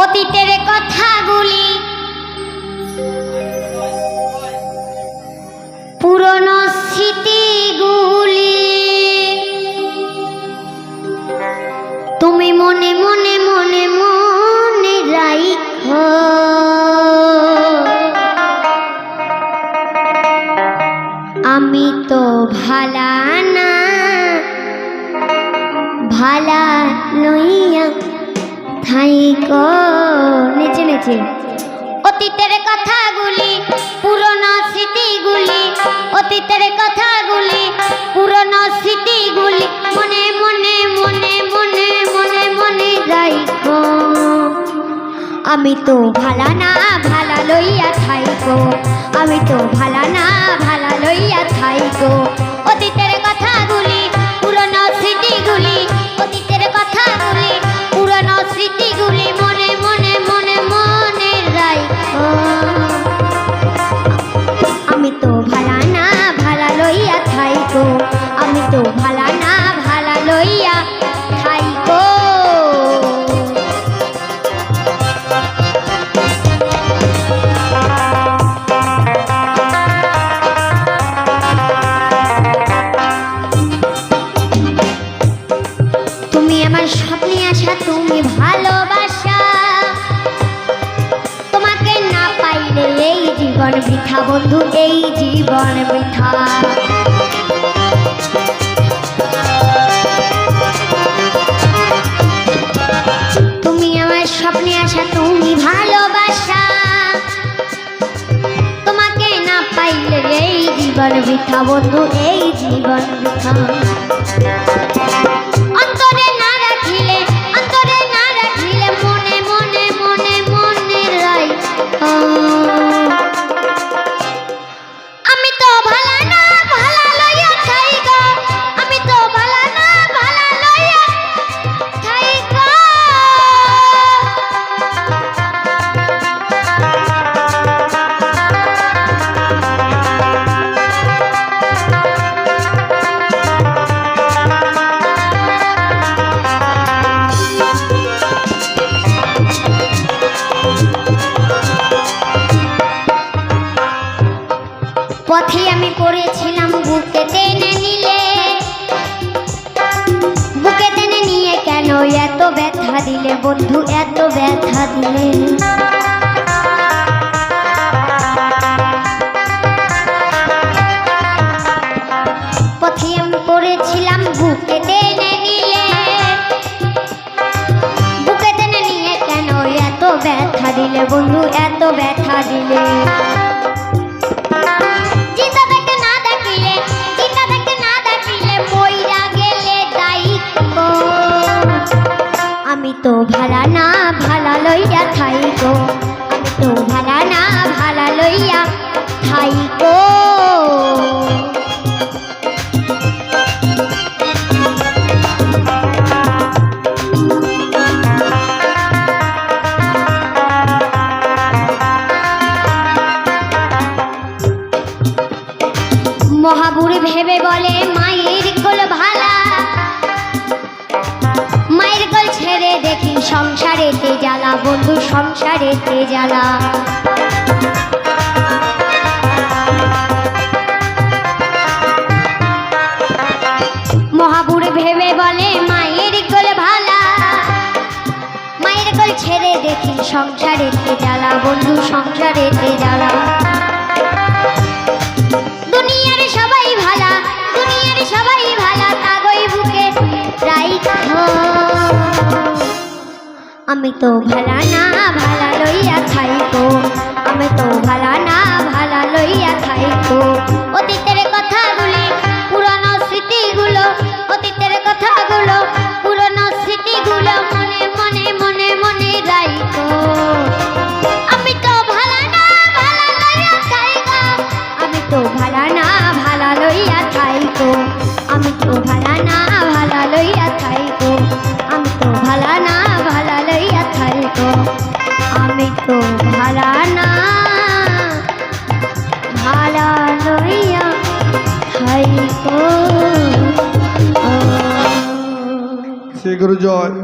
অতীতের কথাগুলি পুরনো স্মৃতিগুলি তুমি মনে মনে মনে মনে রাখো। আমি তো ভালা না ভালা লইয়া থাইকো। নিচে নিচে অতীতের কথাগুলি পুরনো স্মৃতিগুলি, অতীতের কথাগুলি পুরনো স্মৃতিগুলি মনে মনে মনে মনে মনে মনে রাখো। আমি তো ভালা না ভালা লইয়া থাইকো। আমি তো ভালা না ভালা লইয়া থাইকো। অতীতের কথাগুলি পুরনো স্মৃতিগুলি, অতীতের কথাগুলি পুরনো স্মৃতিগুলি মনে মনে মনে মনে রাখো। আমি তো ভালা না ভালা লইয়া থাইকো। আমি তো ভালা না ভালা লইয়া থাইকো। তুমি আমার স্বপ্নে আসা, তুমি ভালোবাসা, তোমাকে না পাইলে এই জীবন বৃথা বন্ধু, এই জীবন বৃথা। তুমি আমার স্বপ্নে আসা, তুমি ভালোবাসা, তোমাকে না পাইলে এই জীবন বৃথা বন্ধু, এই জীবন বৃথা। অন্তরে না রাখিলে, অন্তরে না রাখিলে মনে মনে মনে মনে রাখো। আমি তো ভালা না ভালা লইয়া থাইকো। আমি তো ভালা না ভালা লইয়া থাইকো। পথে আমি পড়েছিলাম, বুকে টেনে নিলে, বুকে টেনে নিয়ে কেন এত ব্যথা দিলে বন্ধু, এত ব্যথা দিলে। পথে আমি পড়েছিলাম, বুকে টেনে নিলে, বুকে টেনে নিয়ে কেন এত ব্যথা দিলে বন্ধু, এত ব্যথা দিলে। আমি তো ভালা না ভালা লইয়া থাইকো। আমি তো ভালা না ভালা লইয়া থাইকো। মহাবুড়ি ভেবে বলে মায়ের কোল ভালা, মায়ের কোল ছেড়ে দেখি সংসারেতে জ্বালা বন্ধু, সংসারেতে জ্বালা। মহাবুড়ি ভেবে বলে মায়ের কোল ভালা, মায়ের কোল ছেড়ে দেখি সংসারেতে জ্বালা বন্ধু, সংসারেতে জ্বালা। দুনিয়ার সবাই ভালা, দুনিয়ার সবাই ভালা, তাগই বুকে রাইখো। আমি তো ভালা না ভালা লইয়া থাইকো। আমি তো ভালা না ভালা লইয়া থাইকো। অতীতের কথাগুলি পুরনো স্মৃতিগুলো, অতীতের কথাগুলো পুরনো স্মৃতিগুলো মনে মনে মনে মনে রাখো। আমি তো ভালা না ভালা লইয়া থাইকো। আমি তো ভালা না ভালা লইয়া থাইকো। আমি তো ভালা না ভালা লইয়া থাইকো। আমি তো ভালা না ভালা লইয়া থাইকো। আমি তো ভালা না ভালা লইয়া থাইকো। শ্রী গুরু জয়।